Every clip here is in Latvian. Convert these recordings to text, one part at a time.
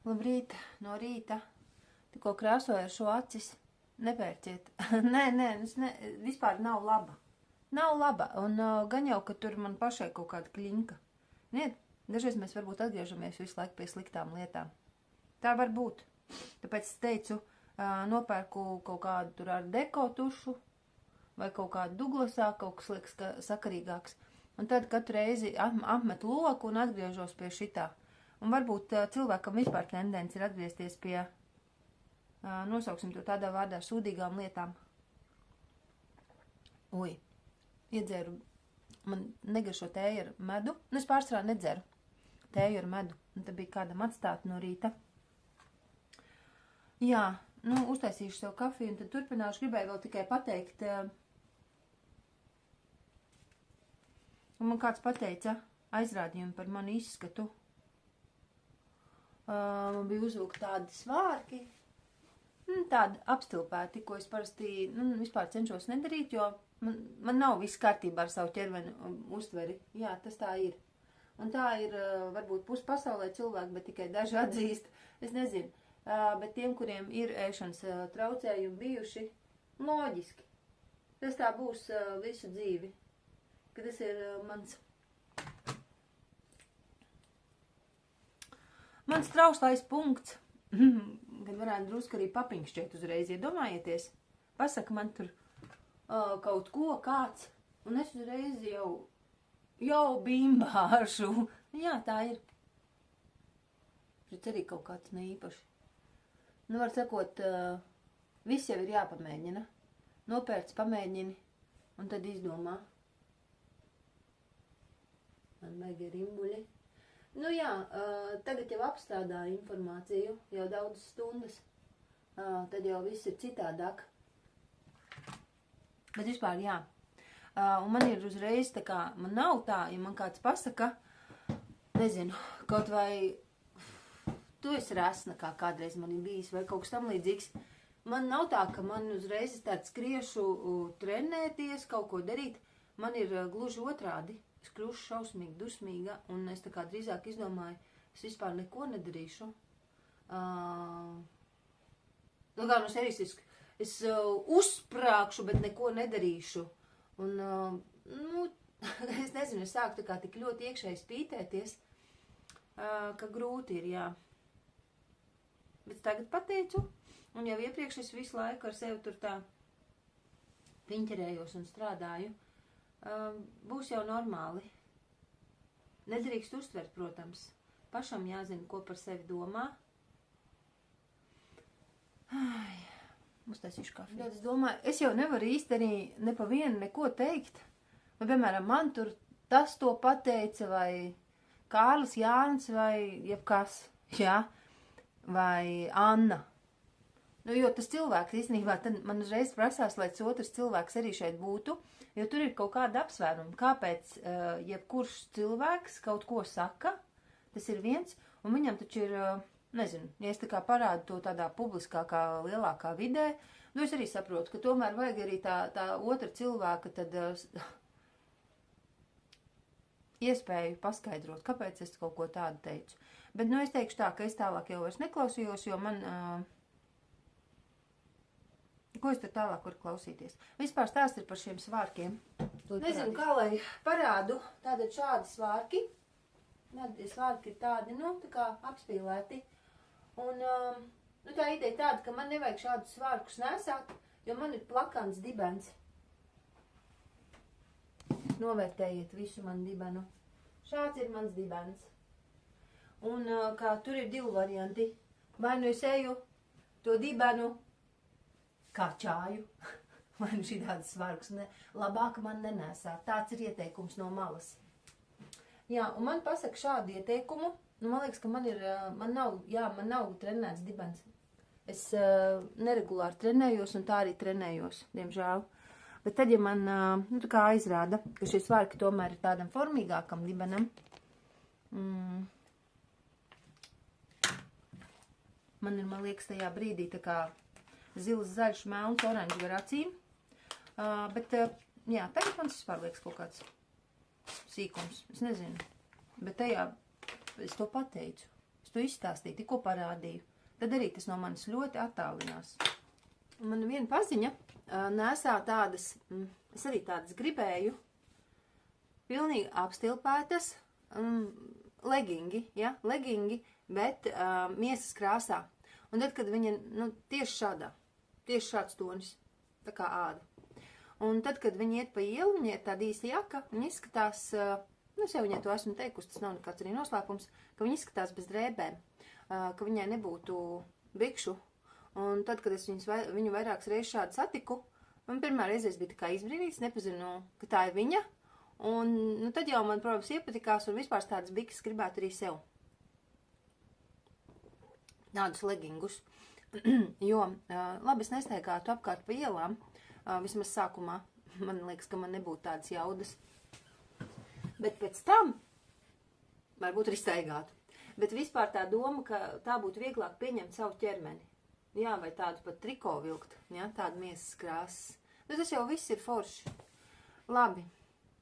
Labrīt, no rīta. Tikko krāsoju ar šo acis. Nepērciet. nē, vispār nav laba. Nav laba, un gan jau, ka tur man pašai kaut kāda kļinka. Niet, dažreiz mēs varbūt atgriežamies visu laiku pie sliktām lietām. Tā var būt. Tāpēc es teicu, nopērku kaut kādu tur ar deko tušu, vai kaut kādu Douglasā, kaut kas liekas sakarīgāks. Un tad katru reizi apmetu loku un atgriežos pie šitā. Un varbūt cilvēkam vispār tendence ir atgriezties pie, nosauksim to tādā vārdā, sūdīgām lietām. Ui, iedzēru, man negaršo tēju ar medu, un es pārsvarā nedzeru tēju ar medu, un tad bija kādam atstāt no rīta. Jā, uztaisīšu sev kafiju, un tad turpināšu, gribēju vēl tikai pateikt, un man kāds pateica aizrādījumu par manu izskatu. Man bija uzvilkti tādi svārki, tādi apstilpēti, ko es parasti vispār cenšos nedarīt, jo man nav viss kārtībā ar savu ķermeni uztveri. Jā, tas tā ir. Un tā ir varbūt puspasaulē cilvēki, bet tikai daži atzīst. Es nezinu, bet tiem, kuriem ir ēšanas traucējumi bijuši, loģiski. Tas tā būs visu dzīvi. Ka tas ir mans trauslais punkts. Gan varētu drusku arī papinkšķēt uzreiz, iedomājieties. Pasaka man tur kaut ko kāds, un es uzreiz jau bimbāšu. Jā, tā ir. Šis arī kaut kāds neīpaši. Var sakot, viss jau ir jāpamēģina. Nopērts, pamēģini, un tad izdomā. Man vajag rimbuļi. Jā, tagad jau apstrādāju informāciju, jau daudzas stundas. Tad jau viss ir citādāk. Bet vispār, jā. Un man ir uzreiz tā kā, man nav tā, ja man kāds pasaka, nezinu, kaut vai tu esi resna, kā kādreiz man ir bijis, vai kaut kas tam līdzīgs. Man nav tā, ka man uzreiz es tāds skriešu trenēties, kaut ko darīt. Man ir gluži otrādi. Es kļūšu šausmīgi, dusmīga, un es tā kā drīzāk izdomāju, es vispār neko nedarīšu. Kā no sevis es uzsprākšu, bet neko nedarīšu. Un, es nezinu, es sāku tā kā tik ļoti iekšēji spītēties, ka grūti ir, jā. Bet tagad pateicu, un jau iepriekš es visu laiku ar sevi tur tā piņķerējos un strādāju. Būs jau normāli. Nedrīkst uztvert, protams. Pašam jāzina, ko par sevi domā. Uztaisīšu kafiju. Es domāju, es jau nevaru īsti arī ne pa vienu neko teikt. Vai, piemēram, man tur tas to pateica, vai Kārlis Jānis, vai jebkas, jā, vai Anna. Jo tas cilvēks īstenībā, tad man uzreiz prasās, lai tas otrs cilvēks arī šeit būtu, jo tur ir kaut kāda apsvēruma, kāpēc jebkurš cilvēks kaut ko saka, tas ir viens, un viņam taču ir, nezinu, ja es tā kā parādu to tādā publiskākā, lielākā vidē, es arī saprotu, ka tomēr vajag arī tā otra cilvēka tad iespēju paskaidrot, kāpēc es kaut ko tādu teicu. Bet, es teikšu tā, ka es tālāk jau vairs neklausījos, jo man... Ko es tur tālāk varu klausīties? Vispār stāsts ir par šiem svārkiem. Nezinu, kā lai parādu. Tātad šādi svārki. Svārki ir tādi, tā kā apspīlēti. Un tā ideja tāda, ka man nevajag šādus svārkus nesāt, jo man ir plakans dibens. Novērtējiet visu man dibenu. Šāds ir mans dibens. Un kā tur ir divi varianti. Vai nu es eju to dibenu kā čāju, vai nu šitādas svārkus, labāk man nenēsāt. Tāds ir ieteikums no malas. Jā, un man pasaka šādu ieteikumu, man liekas, ka man nav trenēts dibens. Es neregulāri trenējos, un tā arī trenējos, diemžēl. Bet tad, ja man, tā kā aizrāda, ka šie svārki tomēr ir tādam formīgākam dibenam, man liekas, tajā brīdī tā kā zils, zaļš, melns, oranžs gar acīm. Bet, jā, tagad man vispār liekas kaut kāds sīkums. Es nezinu. Bet tajā es to pateicu. Es Es to izstāstīju, tikko parādīju. Tad arī tas no manis ļoti attālinās. Man viena paziņa nesā tādas, es arī tādas gribēju, pilnīgi apstilpētas legingi, ja, legingi, bet miesas krāsā. Un tad, kad viņa, tieši šāds tonis, tā kā āda. Un tad, kad viņi iet pa ielu, viņa ir tāda īsta jaka, viņa izskatās, es jau viņai to esmu teikusi, tas nav nekāds arī noslēpums, ka viņa izskatās bez drēbēm, ka viņai nebūtu bikšu. Un tad, kad es viņu vairākas reizes šādi satiku, man pirmā reizes bija tā kā izbrīnīts, nepazinu, ka tā ir viņa. Un tad jau man, protams, iepatikās un vispār tādas bikas gribētu arī sev. Tādus legingus. Jo, labi, es nestaigātu apkārt pa ielām, vismaz sākumā. Man liekas, ka man nebūtu tādas jaudas. Bet pēc tam varbūt arī staigātu. Bet vispār tā doma, ka tā būtu vieglāk pieņemt savu ķermeni. Jā, vai tādu pat triko vilkt, jā, tādu miesas krāsas. Bet tas jau viss ir forši. Labi,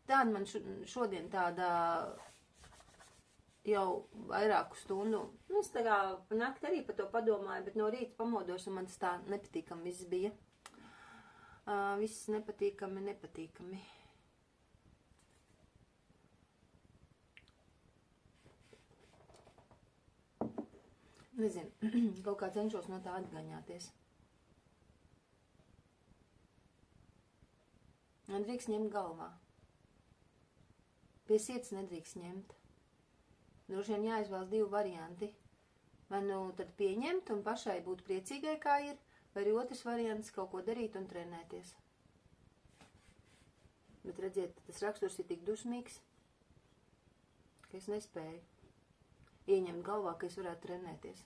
tāda man šodien tāda jau vairāku stundu. Es tā kā nakt arī par to padomāju, bet no rīta pamodos un man tas tā nepatīkami viss bija. Viss nepatīkami. Nezinu, kaut kā cenšos no tā atgaņāties. Nedrīkst ņemt galvā. Pie sirds nedrīkst ņemt. Droši vien jāizvēlas divi varianti. Vai nu tad pieņemt un pašai būt priecīgai, kā ir, vai arī otrs variants kaut ko darīt un trenēties. Bet redziet, tas raksturs ir tik dusmīgs, ka es nespēju ieņemt galvā, ka es varētu trenēties.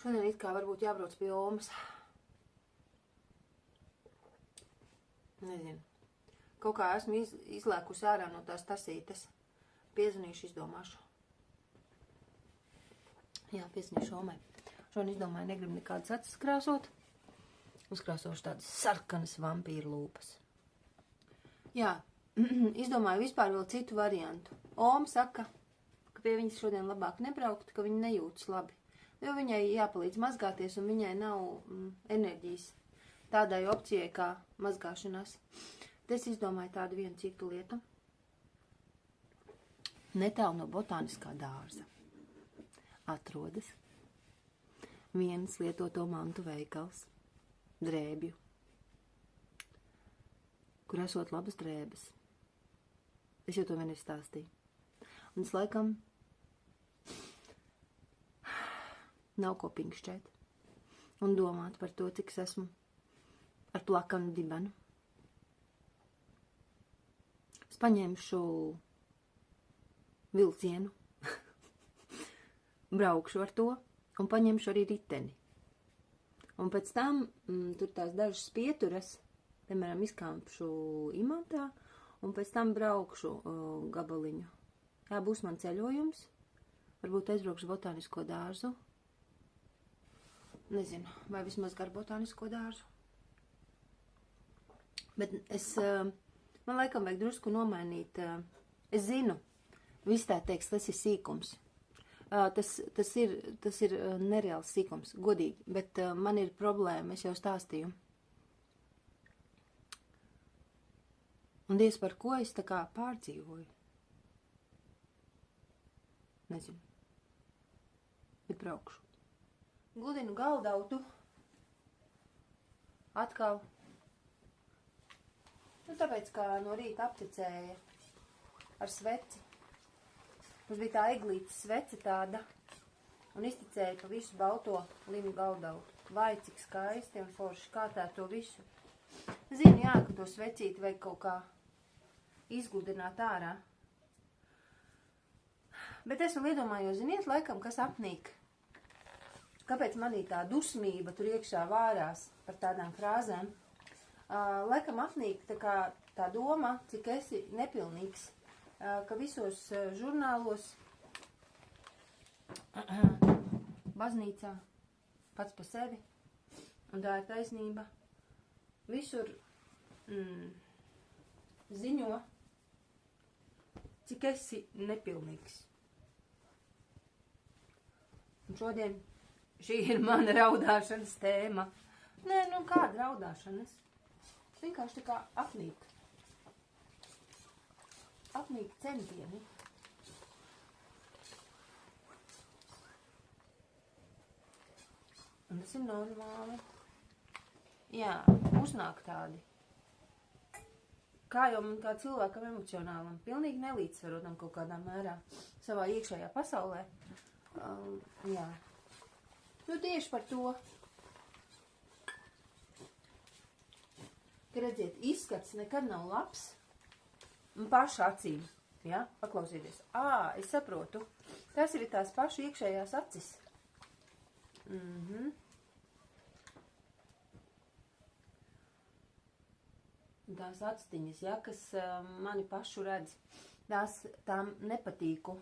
Šodien it kā varbūt jābrauc pie Omas. Nezinu. Kaut kā esmu izlēkusi ārā no tās tasītes. Piezvanīšu, izdomāšu. Jā, piezvanīšu Omai. Šodien izdomāju, negribu nekādas acis krāsot. Uzkrāsošu tādas sarkanas vampīru lūpas. Jā, izdomāju vispār vēl citu variantu. Oma saka, ka pie viņas šodien labāk nebraukt, ka viņa nejūtas labi. Jo viņai jāpalīdz mazgāties un viņai nav enerģijas tādai opcijai kā mazgāšanās. Tad es izdomāju tādu vienu citu lietu. Netālu no botāniskā dārza atrodas viens lietoto mantu veikals, drēbju, kur esot labas drēbes. Es jau to vien stāstīju. Un es laikam nav ko pinkšķēt un domāt par to, cik es esmu ar plakanu dibenu. Es paņemšu vilcienu, braukšu ar to un paņemšu arī riteni. Un pēc tam tur tās dažas pieturas, piemēram, izkāpšu Imantā un pēc tam braukšu gabaliņu. Jā, būs man ceļojums. Varbūt aizbraukšu botānisko dārzu. Nezinu, vai vismaz gar botānisko dārzu. Bet man laikam vajag drusku nomainīt. Es zinu, viss tā teiks, tas ir sīkums. Tas ir nereāls sīkums, godīgi, bet man ir problēma, es jau stāstīju. Un Dievs, par ko es tā kā pārdzīvoju? Nezinu. Bet braukšu. Gludinu galdautu. Atkal. Tāpēc, kā no rīta aptecēja ar sveci. Mums bija tā eglītes svece tāda. Un iztecēja pa visu balto linu galdautu. Vai, cik skaisti un forši, kā tā to visu. Zinu, jā, ka to svecīti vajag kaut kā izgludināt ārā. Bet es vēl iedomājos, ziniet, laikam, kas apnīk. Kāpēc manī tā dusmība tur iekšā vārās par tādām frāzēm? Laikam apnīk tā doma, cik esi nepilnīgs, ka visos žurnālos, baznīcā, pats pa sevi, un tā ir taisnība, visur ziņo cik esi nepilnīgs. Un šodien šī ir mana raudāšanas tēma. Nē, nu kāda raudāšanas? Vienkārši tā kā apnīk. Apnīk centieni. Un tas ir normāli. Jā, uznāk tādi. Kā jau man kā cilvēkam emocionālam, pilnīgi nelīdzsvarotam kaut kādā mērā savā iekšējā pasaulē. Jā. Nu tieši par to. Ka redziet, izskats nekad nav labs. Paša acīm. Ja? Paklausieties. Es saprotu. Tas ir tās paša iekšējās acis. Tās actiņas, ja, kas mani pašu redz, tām nepatīku.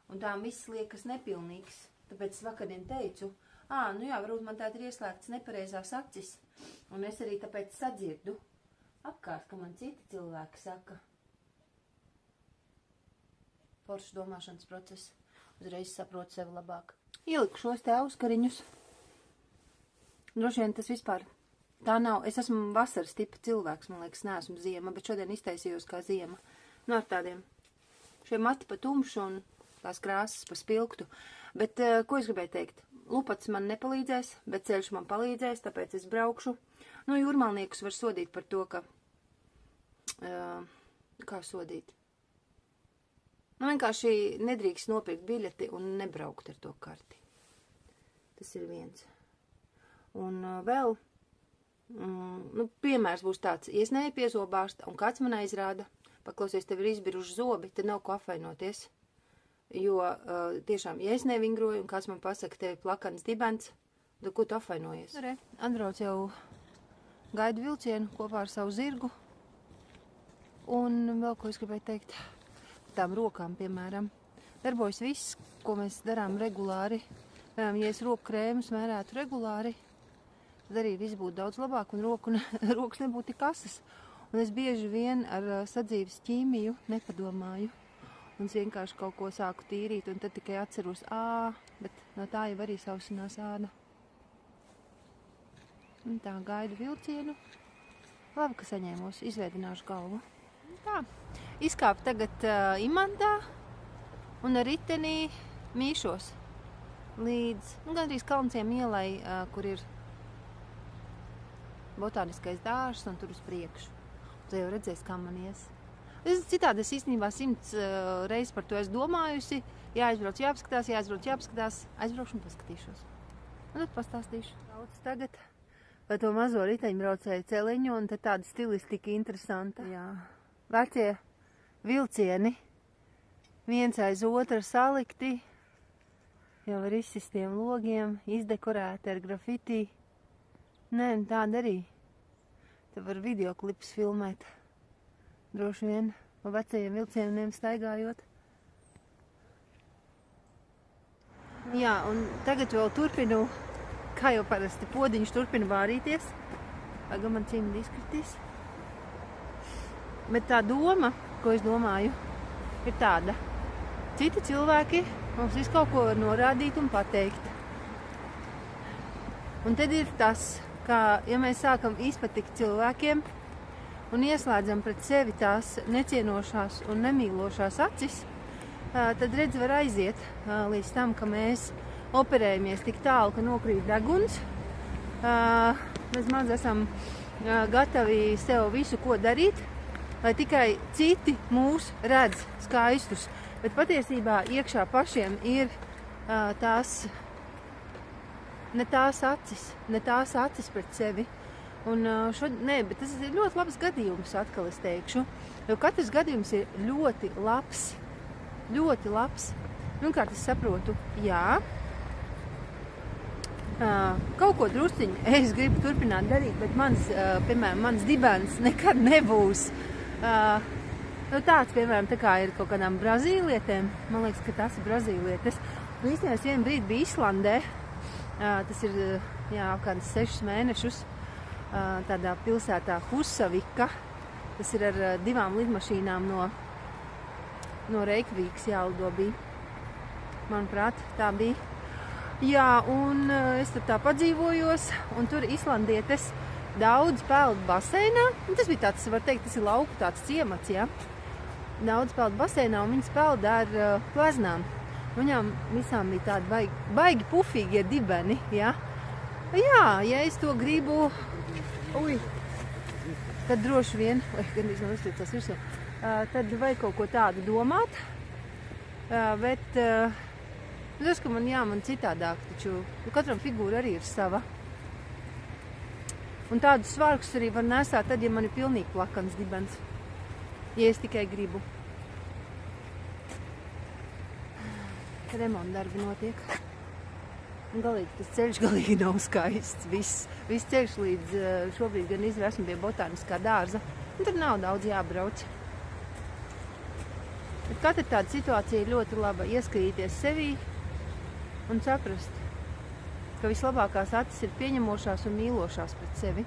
Un tām viss liekas nepilnīgs. Tāpēc es vakardien teicu, nu jā, varbūt man tāda ir ieslēgtas nepareizās acis. Un es arī tāpēc sadzirdu apkārt, ka man citi cilvēki saka. Foršs domāšanas process. Uzreiz saprotu sevi labāk. Ieliku šos te auskariņus. Droši vien tas vispār tā nav. Es esmu vasaras tipa cilvēks, man liekas, neesmu ziema, bet šodien iztaisījos kā ziema. Nu, ar tādiem šie mati pa tumšu un tās krāsas pa spilgtu. Bet, ko es gribēju teikt? Lupats man nepalīdzēs, bet ceļš man palīdzēs, tāpēc es braukšu. Nu, jūrmalniekus var sodīt par to, ka... kā sodīt? Nu, vienkārši nedrīkst nopirkt biļeti un nebraukt ar to karti. Tas ir viens. Un vēl, nu, piemērs būs tāds, ja es neeju pie zobārsta un kāds man aizrāda, paklausies, tev ir izbiruši zobi, tad nav ko apvainoties. Jo tiešām, ja es nevingroju un kāds man pasaka, tev ir plakans dibens, tad ko tu apvainojies? Re, atbrauc jau gaidu vilcienu kopā ar savu zirgu. Un vēl ko es gribēju teikt, tām rokām, piemēram, darbojas viss, ko mēs darām regulāri. Piemēram, ja es roku krēmus mērētu regulāri, tad arī viss būtu daudz labāk un rokas nebūtu tik asas. Un es bieži vien ar sadzīves ķīmiju nepadomāju. Un es vienkārši kaut ko sāku tīrīt, un tad tikai atceros, bet no tā jau arī sausinās āda. Un tā gaidu vilcienu. Labi, ka saņēmos, izveidināšu galvu. Tā, izkāpu tagad Imantā un ar ritenī mīšos līdz, gandrīz Kalnciem ielai, kur ir botāniskais dārzs un tur uz priekšu. Tu jau redzēsi, kā man ies. Citādi es īstenībā 100 reizes par to esmu domājusi. Jāaizbrauc, jāapskatās, aizbraukšu un paskatīšos. Un tad pastāstīšu. Daudz tagad par to mazo riteņbraucēju celiņu, un tad tāda stilistika interesanta. Jā. Vecie vilcieni, viens aiz otra salikti, jau ar izsistiem logiem, izdekorēti ar grafiti. Nē, tāda arī. Te var videoklipus filmēt. Droši vien pa vecajiem vilcieniem staigājot. Jā, un tagad vēl turpinu, kā jau parasti podiņš turpina vārīties. Pagam man cimdi izkritīs. Bet tā doma, ko es domāju, ir tāda. Citi cilvēki mums visu kaut ko var norādīt un pateikt. Un tad ir tas, kā ja mēs sākam izpatikt cilvēkiem, un ieslēdzam pret sevi tās necienošās un nemīlošās acis, tad redz var aiziet līdz tam, ka mēs operējamies tik tālu, ka nokrīt deguns. Mēs maz esam gatavi sev visu, ko darīt, lai tikai citi mūs redz skaistus. Bet patiesībā iekšā pašiem ir ne tās acis pret sevi. Un bet tas ir ļoti labs gadījums, atkal es teikšu, jo katrs gadījums ir ļoti labs. Pirmkārt, es saprotu, jā, kaut ko drusciņu es gribu turpināt darīt, bet mans dibens nekad nebūs tāds, piemēram, tā kā ir kaut kādām brazīlietēm. Man liekas, ka tas ir brazīlietes. Un īstenībā es vienu brīdi biju Islandē, tas ir, kādus 6 mēnešus, tādā pilsētā Husavika. Tas ir ar 2 lidmašīnām no no Reikvīkas jālido bija. Manuprāt, tā bija. Jā, un es tur tā padzīvojos, un tur islandietes daudz peld baseinā. Un tas bija tāds, var teikt, tas ir lauku tāds ciemats, jā. Daudz peld baseinā, un viņas peld ar pleznām. Viņām visām bija tādi baigi pufīgie dibeni, jā. Jā, ja es to gribu, tad droši vien, gandrīz man uzticās virsū, tad vajag kaut ko tādu domāt, bet es ka man citādāk, taču katram figūra arī ir sava. Un tādus svārkus arī var nesāt tad, ja man ir pilnīgi plakans dibens, ja es tikai gribu. Remonta darbi notiek. Un galīgi tas ceļš galīgi nav skaists. Viss ceļš līdz šobrīd gan esmu pie botāniskā dārza. Un tur nav daudz jābrauc. Bet katra tāda situācija ir ļoti laba. Ieskrīties sevī un saprast, ka vislabākās acis ir pieņemošās un mīlošās pret sevi.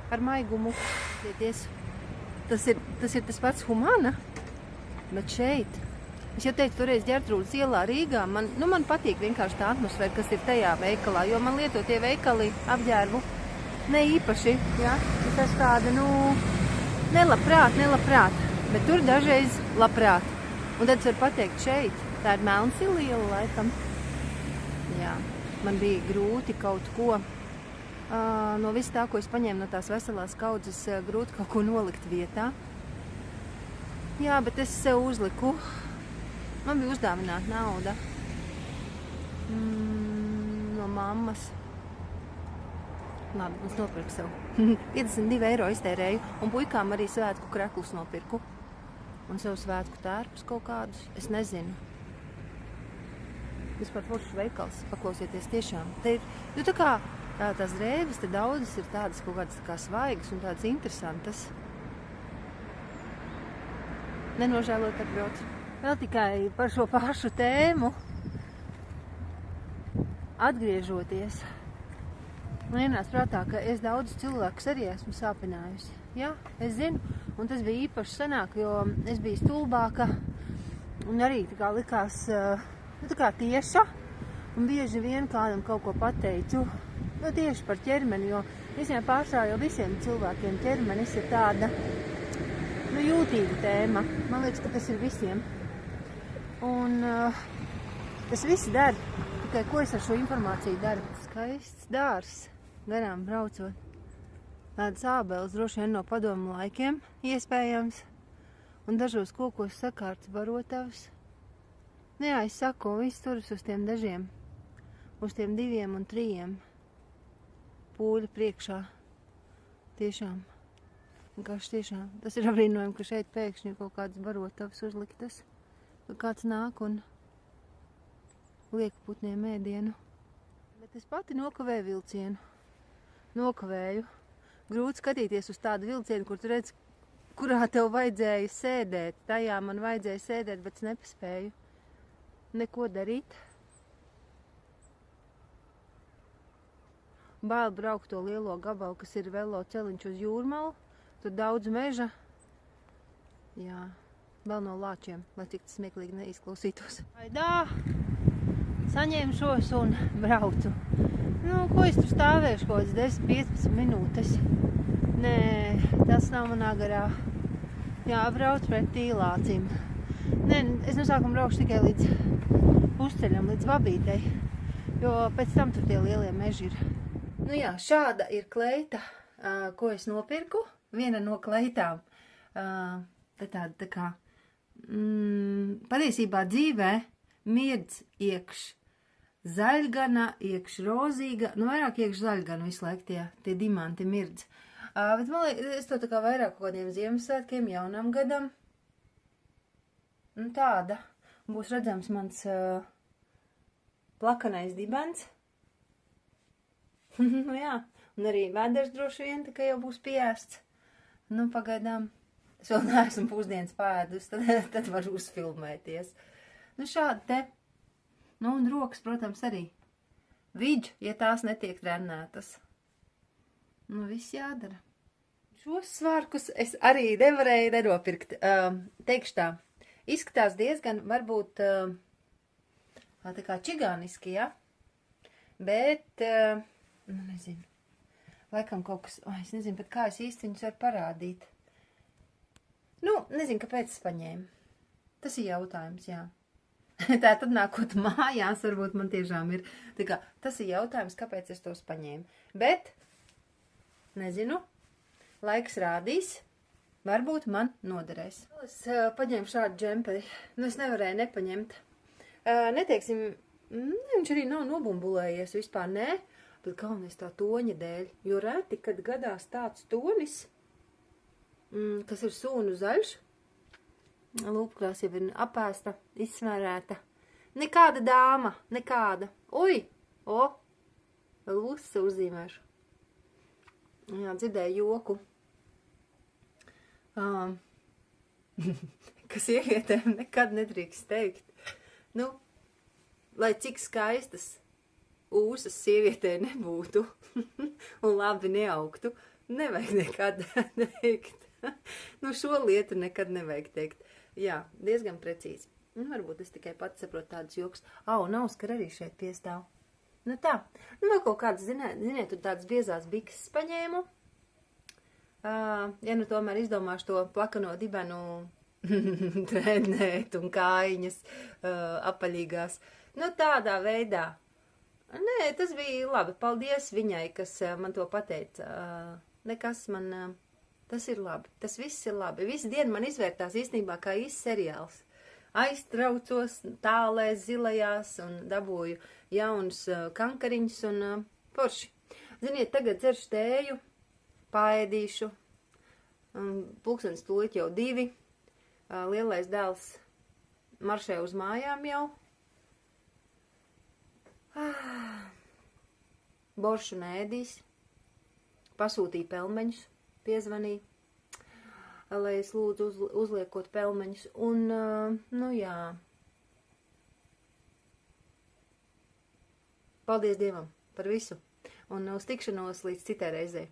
Ar maigumu. Tas ir tas pats humana, bet šeit. Es jau teicu, toreiz Ģertrūdas ielā Rīgā, man patīk vienkārši tā atmosfēra, kas ir tajā veikalā, jo man lietotie veikali apģērbu ne īpaši, ja? Es esmu tāda, nelabprāt, bet tur dažreiz labprāt. Un tad es varu pateikt šeit, tā ir Melnsila iela laikam. Jā, man bija grūti kaut ko, no viss tā, ko es paņēmu no tās veselās kaudzes, grūti kaut ko nolikt vietā. Jā, bet es sev uzliku. Man bija uzdāvināta nauda no mammas. Labi, es nopirku sev. 52 eiro iztērēju, un puikām arī svētku kreklus nopirku. Un sev svētku tērpus kaut kādus, es nezinu. Vispār foršs veikals, paklausieties tiešām. Te ir, tā kā tās drēbes, te daudzas ir tādas kaut kādas tā kā svaigas un tādas interesantas. Nenožēlot atbrauc. Vēl tikai par šo pašu tēmu atgriežoties. Man ienāca prātā, ka es daudz cilvēkus arī esmu sāpinājusi. Jā, es zinu, un tas bija īpaši senāk, jo es biju stulbāka un arī tā kā likās tā kā tieša. Un bieži vien kādam kaut ko pateicu, tieši par ķermeni, jo visiem pārsvarā jau visiem cilvēkiem ķermenis ir tāda jūtīga tēma. Man liekas, ka tas ir visiem. Un tas viss der, tikai ko es ar šo informāciju daru? Skaists dārs, garām braucot. Tādas ābeles droši vien no padomu laikiem, iespējams. Un dažos kokos sakārts barotavs. Jā, es saku, viss turas uz tiem dažiem. Uz tiem 2 un 3 pūļu priekšā. Tiešām. Vienkārši tiešām. Tas ir apbrīnojami, ka šeit pēkšņi ir kaut kādas barotavas uzliktas. Kāds nāk un liek putniem ēdienu. Bet es pati nokavēju vilcienu. Nokavēju. Grūti skatīties uz tādu vilcienu, kur tu redz, kurā tev vajadzēja sēdēt. Tajā man vajadzēja sēdēt, bet es nepaspēju neko darīt. Bail braukt to lielo gabalu, kas ir velo celiņš uz Jūrmalu. Tur daudz meža. Jā. Vēl no lāčiem, lai cik tas smieklīgi neizklausītos. Aidā, saņemšos un braucu. Ko es tur stāvēšu, kaut kāds 10-15 minūtes. Nē, tas nav manā garā. Jā, brauc pretī lācim. Nē, es no sākuma braukšu tikai līdz pusceļam, līdz Vabītei, jo pēc tam tur tie lielie meži ir. Jā, šāda ir kleita, ko es nopirku. Viena no kleitām. Tāda tā kā patiesībā dzīvē mirdz iekš zaļgana, iekš rozīga, vairāk iekš zaļgana visu laiku tie dimanti mirdz. Bet man liekas, es to tā kā vairāk kādiem Ziemassvētkiem, jaunam gadam. Tāda. Būs redzams mans plakanais dibens. Jā, un arī vēders droši vien, tā kā jau būs pieēsts. Pagaidām. Es vēl neesmu pusdienas pēdus, tad varu uzfilmēties. Šādi te. Un rokas, protams, arī. Vidž, ja tās netiek trenētas. Viss jādara. Šos svārkus es arī nevarēju nenopirkt. Teikšu tā, Izskatās diezgan, varbūt, tā kā čigāniski, ja? Bet, nu, nezinu. Laikam kaut kas, es nezinu, pat kā es īsti viņus varu parādīt. Nu, nezinu, kāpēc es paņēmu. Tas ir jautājums, jā. Tā tad nākot mājās, varbūt man tiešām ir. Tā kā, tas ir jautājums, kāpēc es tos paņēmu. Bet, nezinu, laiks rādīs, varbūt man noderēs. Es paņēmu šādu džemperi. Nu, es nevarēju nepaņemt. Neteiksim, viņš arī nav nobumbulējies vispār, nē. Bet galvenais tā toņa dēļ. Jo reti, kad gadās tāds tonis, kas ir sūnu zaļš, lūpkrās jau ir apēsta, izsmērēta. Nekāda dāma, nekāda. Ui! Vēl uzsa uzzīmēšu. Jā, dzirdēju joku. Kas sievietēm nekad nedrīkst teikt. Nu, lai cik skaistas ūsas sievietē nebūtu un labi neaugtu, nevajag nekad teikt. Nu, šo lietu nekad nevajag teikt. Jā, diezgan precīzi. Nu, varbūt es tikai pats saprotu tādus joks. Un auskar arī šeit piestāv. Nu tā. Nu, vēl kaut kādas, ziniet, tur tādas biezās bikses paņēmu. Ja nu tomēr izdomāšu to plakano dibenu trenēt un kājiņas apaļīgās. Nu, tādā veidā. Nē, tas bija labi. Paldies viņai, kas man to pateica. Nekas man... Tas ir labi. Tas viss ir labi. Visu dienu man izvērtās īstenībā kā īsts seriāls. Aiztraucos tālēs, zilajās un dabūju jaunus kankariņus un forši. Ziniet, tagad dzeršu tēju, paēdīšu. Pulkstenis tūlīt jau 2. Lielais dēls maršē uz mājām jau. Boršu nēdīs. Pasūtīja pelmeņus. Piezvanīja, lai es lūdzu uzliekot pelmeņus. Un, nu jā. Paldies Dievam par visu. Un uz tikšanos līdz citai reizei.